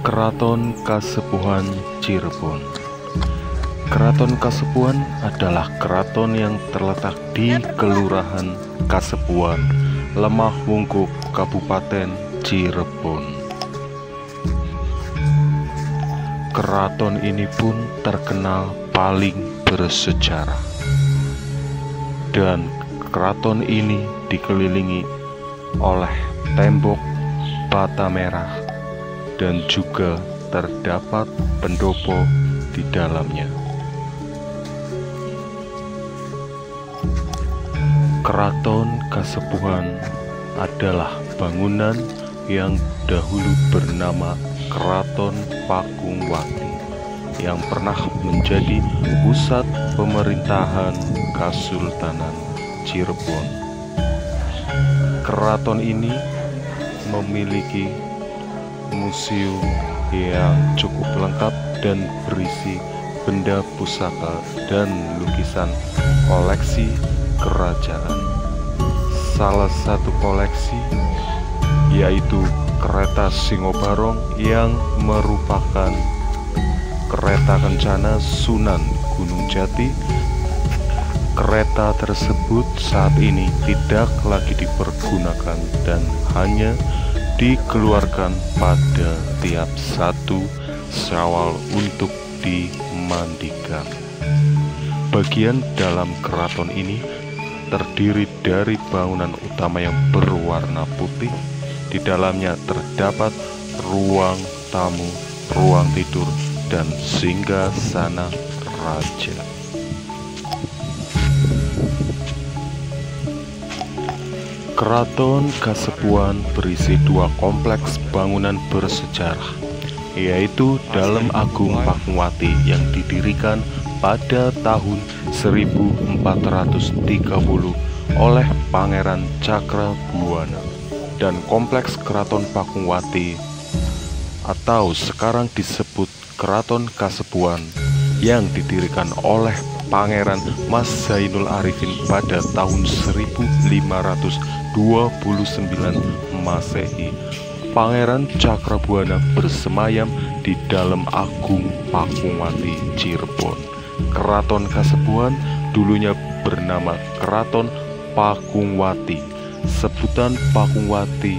Keraton Kasepuhan Cirebon. Keraton Kasepuhan adalah keraton yang terletak di Kelurahan Kasepuhan, Lemah Wungkuk, Kabupaten Cirebon. Keraton ini pun terkenal paling bersejarah, dan keraton ini dikelilingi oleh tembok bata merah dan juga terdapat pendopo di dalamnya. Keraton Kasepuhan adalah bangunan yang dahulu bernama Keraton Pakungwati yang pernah menjadi pusat pemerintahan Kasultanan Cirebon. Keraton ini memiliki museum yang cukup lengkap dan berisi benda pusaka dan lukisan koleksi kerajaan. Salah satu koleksi yaitu kereta Singobarong yang merupakan kereta kencana Sunan Gunung Jati. Kereta tersebut saat ini tidak lagi dipergunakan dan hanya dikeluarkan pada tiap 1 Syawal untuk dimandikan. Bagian dalam keraton ini terdiri dari bangunan utama yang berwarna putih. Di dalamnya terdapat ruang tamu, ruang tidur, dan singgasana raja. Keraton Kasepuhan berisi 2 kompleks bangunan bersejarah, yaitu Dalem Agung Pakungwati yang didirikan pada tahun 1430 oleh Pangeran Cakrabuana, dan kompleks Keraton Pakungwati atau sekarang disebut Keraton Kasepuhan yang didirikan oleh Pangeran Mas Zainul Arifin pada tahun 1529 Masehi. Pangeran Cakrabuana bersemayam di Dalem Agung Pakungwati, Cirebon. Keraton Kasepuhan dulunya bernama Keraton Pakungwati. Sebutan Pakungwati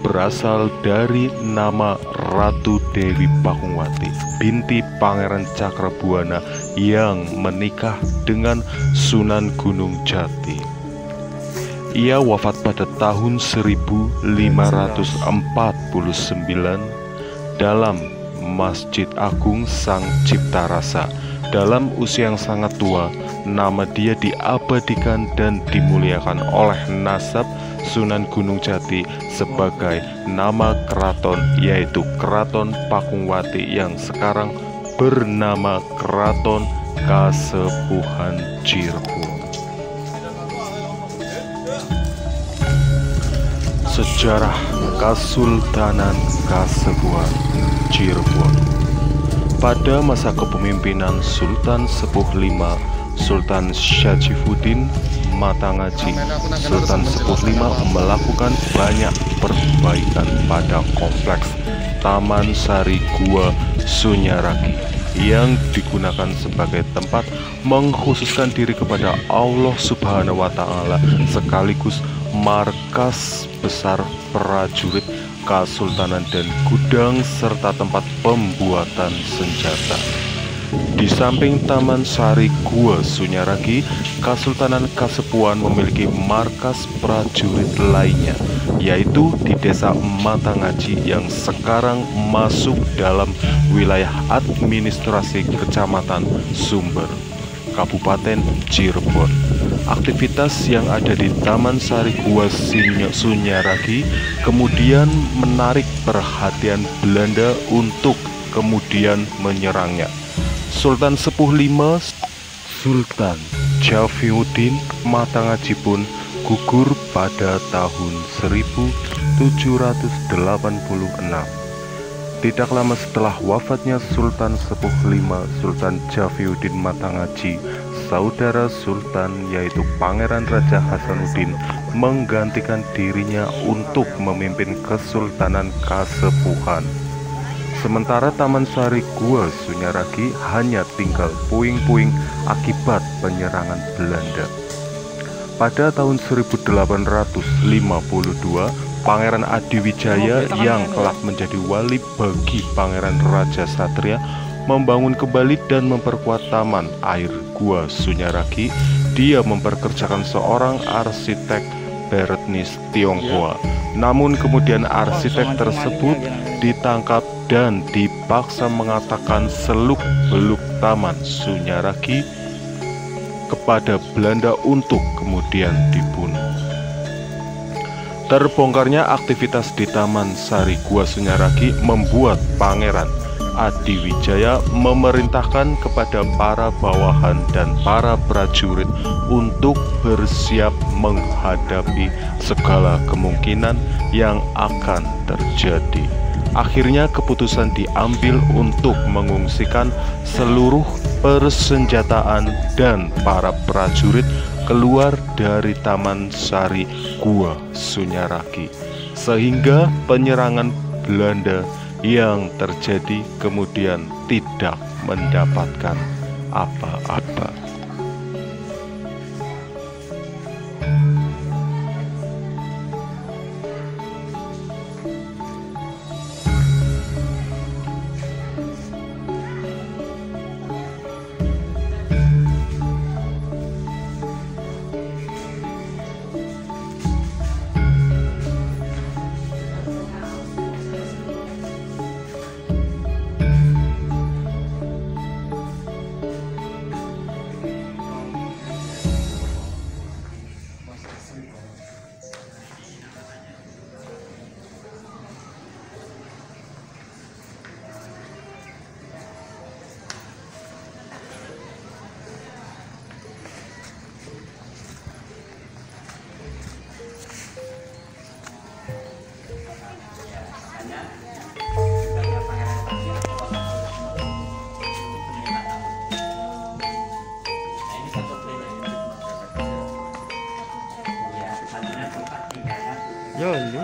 berasal dari nama Ratu Dewi Pakungwati, binti Pangeran Cakrabuana yang menikah dengan Sunan Gunung Jati. Ia wafat pada tahun 1549 dalam Masjid Agung Sang Cipta Rasa. Dalam usia yang sangat tua, nama dia diabadikan dan dimuliakan oleh nasab Sunan Gunung Jati sebagai nama keraton, yaitu Keraton Pakungwati yang sekarang bernama Keraton Kasepuhan Cirebon. Sejarah Kasultanan Kasepuhan Cirebon. Pada masa kepemimpinan Sultan Sepuh V, Sultan Syajifuddin Matangaji, Sultan Sepuh V melakukan banyak perbaikan pada kompleks Taman Sari Gua Sunyaragi yang digunakan sebagai tempat mengkhususkan diri kepada Allah Subhanahu wa Ta'ala, sekaligus markas besar prajurit Kasultanan dan gudang serta tempat pembuatan senjata. Di samping Taman Sari Gua Sunyaragi, Kasultanan Kasepuhan memiliki markas prajurit lainnya, yaitu di Desa Matangaji yang sekarang masuk dalam wilayah administrasi Kecamatan Sumber, Kabupaten Cirebon. Aktivitas yang ada di Taman Sari Gua Sunyaragi kemudian menarik perhatian Belanda untuk kemudian menyerangnya. Sultan Sepuh V, Sultan Jafiuddin Matangaji pun gugur pada tahun 1786. Tidak lama setelah wafatnya Sultan Sepuh V, Sultan Jafiuddin Matangaji, saudara sultan yaitu Pangeran Raja Hasanuddin menggantikan dirinya untuk memimpin Kesultanan Kasepuhan. Sementara Taman Sari Gua Sunyaragi hanya tinggal puing-puing akibat penyerangan Belanda. Pada tahun 1852, Pangeran Adiwijaya yang kelak menjadi wali bagi Pangeran Raja Satria membangun kembali dan memperkuat Taman Air Gua Sunyaragi. Dia memperkerjakan seorang arsitek Bertnis Tionghoa. Namun kemudian arsitek tersebut ditangkap dan dipaksa mengatakan seluk-beluk Taman Sunyaragi kepada Belanda untuk kemudian dibunuh. Terbongkarnya aktivitas di Taman Sari Gua Sunyaragi membuat Pangeran Adiwijaya memerintahkan kepada para bawahan dan para prajurit untuk bersiap menghadapi segala kemungkinan yang akan terjadi. Akhirnya keputusan diambil untuk mengungsikan seluruh persenjataan dan para prajurit keluar dari Taman Sari Gua Sunyaragi, sehingga penyerangan Belanda yang terjadi kemudian tidak mendapatkan apa-apa. Yo, ini.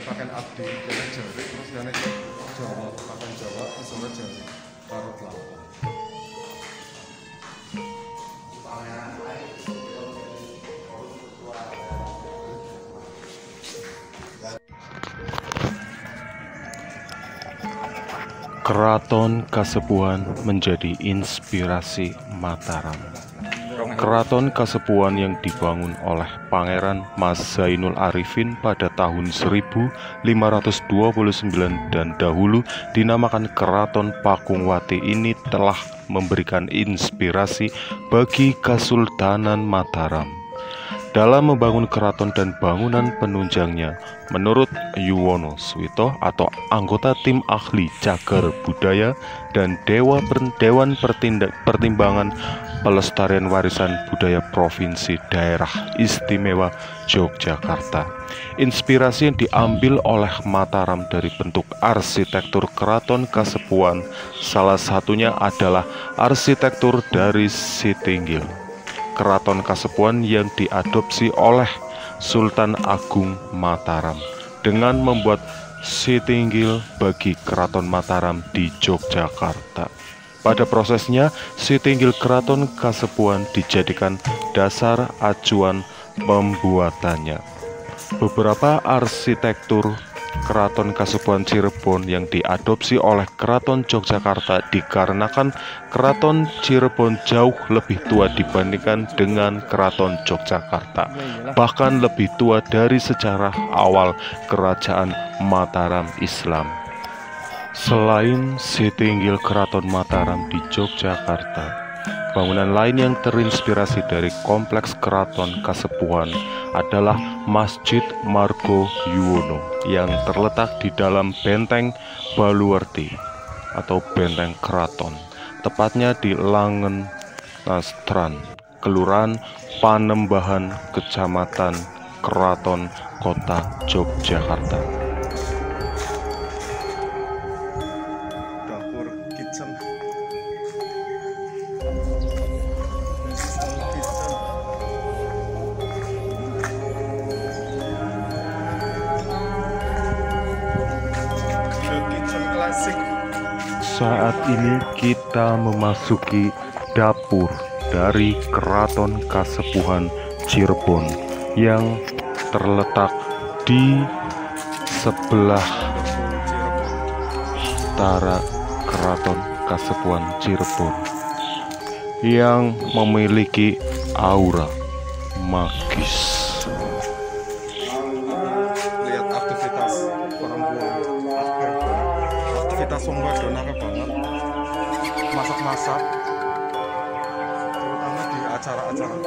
Pakai abdi, kena jari, terus kena Jawa, pakai Jawa, misalnya jari, karut lah. Keraton Kasepuhan menjadi inspirasi Mataram. Keraton Kasepuhan yang dibangun oleh Pangeran Mas Zainul Arifin pada tahun 1529 dan dahulu dinamakan Keraton Pakungwati ini telah memberikan inspirasi bagi Kesultanan Mataram. Dalam membangun keraton dan bangunan penunjangnya, menurut Yuwono Swito atau anggota tim ahli cagar budaya dan Dewan Pertimbangan Pelestarian Warisan Budaya Provinsi Daerah Istimewa Yogyakarta, inspirasi yang diambil oleh Mataram dari bentuk arsitektur Keraton Kasepuhan, salah satunya adalah arsitektur dari Sitinggil. Keraton Kasepuhan yang diadopsi oleh Sultan Agung Mataram dengan membuat Sitinggil bagi Keraton Mataram di Yogyakarta. Pada prosesnya, Sitinggil Keraton Kasepuhan dijadikan dasar acuan pembuatannya. Beberapa arsitektur Keraton Kasepuhan Cirebon yang diadopsi oleh Keraton Yogyakarta dikarenakan Keraton Cirebon jauh lebih tua dibandingkan dengan Keraton Yogyakarta, bahkan lebih tua dari sejarah awal Kerajaan Mataram Islam. Selain Sitinggil Keraton Mataram di Yogyakarta, bangunan lain yang terinspirasi dari kompleks Keraton Kasepuhan adalah Masjid Margo Yuwono yang terletak di dalam Benteng Baluwerti atau Benteng Keraton, tepatnya di Langen Nastran, Kelurahan Panembahan, Kecamatan Keraton, Kota Yogyakarta. Dapur kitchen. Saat ini kita memasuki dapur dari Keraton Kasepuhan Cirebon yang terletak di sebelah utara Keraton Kasepuhan Cirebon yang memiliki aura magis. Lihat aktivitas perempuan, aktivitas wong wadon akeh banget, masak-masak, terutama di acara-acara.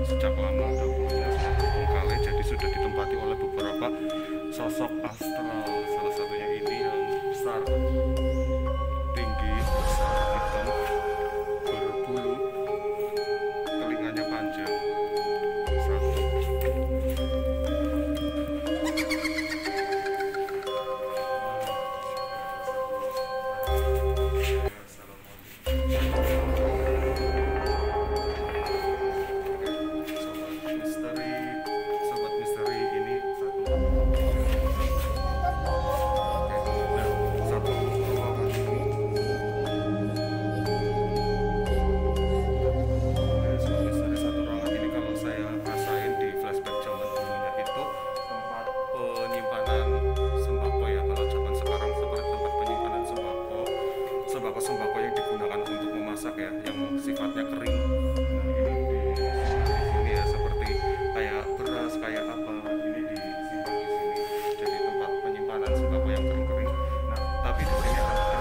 Sejak lama dapurnya sudah terbengkalai, jadi sudah ditempati oleh beberapa sosok astral. Salah satunya ini yang besar, tinggi, besar, hitam, berbulu, telinganya panjang. Sembako yang digunakan untuk memasak ya, yang sifatnya kering. Di sini ya, seperti kayak beras, kayak apa, ini disimpan di sini. Jadi tempat penyimpanan sembako yang kering-kering. Nah, tapi di sini ada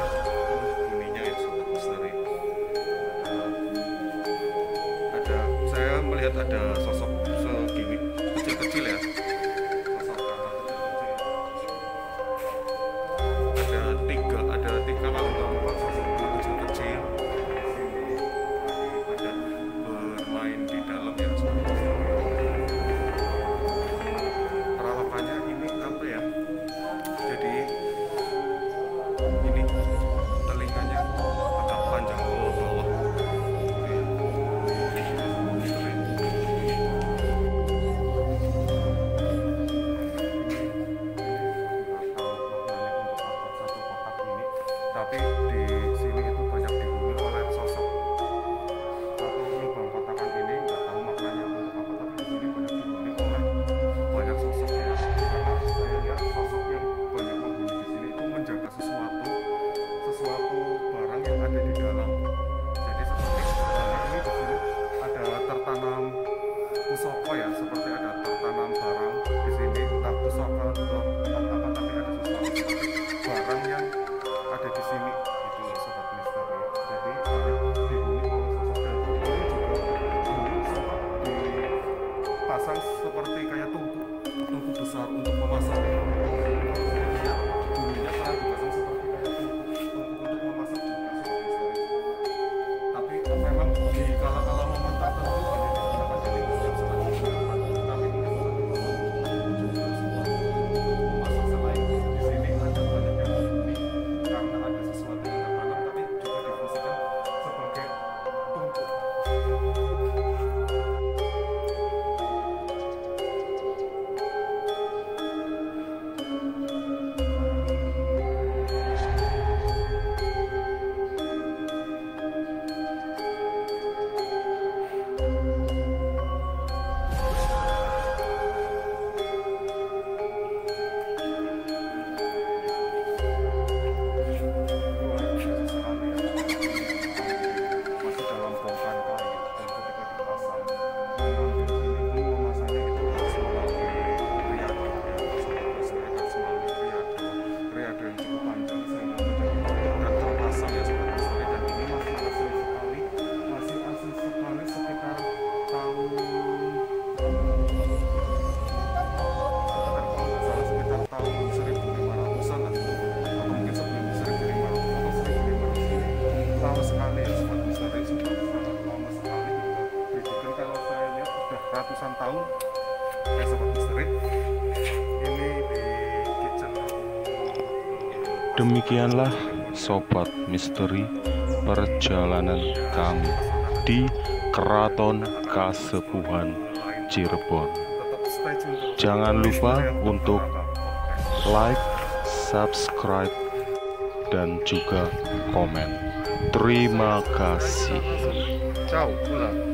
bunyinya ya, sobat misteri. Saya melihat ada sosok segini kecil-kecil ya. Ada tiga kalau nggak empat sosok kecil-kecil. Ada bermain di dalam ya. Perawakannya ini apa ya? Jadi ini telinganya agak panjang ke bawah. Tapi di sini itu banyak dihuni oleh sosok satu lubang kotakan ini, nggak tahu maknanya untuk apa, tapi di sini banyak dihuni oleh banyak sosok ya. Karena saya lihat sosok yang banyak menghuni di sini itu menjaga sesuatu barang yang ada di dalam. Jadi seperti ini di sini ada tertanam pusaka ya, seperti ada tertanam barang di sini, entah pusaka atau apa, tapi ada sesuatu seperti barang yang ada di sini. Itu sobat misteri. Jadi dipasang seperti kayak tungku besar untuk memasak. Dulunya pernah dipasang seperti kayak tungku untuk memasak juga sobat misteri. Tapi memang di kala-kala momen tertentu ini digunakan jadi museum sebagai pengaman. Tapi ini memasak selain di sini ada banyak yang unik karena ada sesuatu yang tertanam, tapi juga difungsikan sebagai tungku. Masih dalam bongkar kayu, dan ketika dipasang mengambil ini pun memasangnya itu harus melalui riado, harus melalui riado yang cukup panjang sehingga menjadi berat terpasang ya sobat misteri. Dan ini masih asli sekali sekitar tahun kalau nggak salah sekitar tahun 1500-an lah, atau mungkin sebelum 1500 atau 1500 ini lama sekali ya sobat misteri, sudah sangat lama sekali dibikin. Kalau saya lihat sudah ratusan tahun ya sobat misteri. Ini di kitchen. Demikianlah Sobat Misteri perjalanan kami di Keraton Kasepuhan Cirebon. Tetap stay tune terus. Jangan lupa Misteri yang untuk berkata. like, subscribe, dan juga komen. Terima kasih. Ciao, pulang.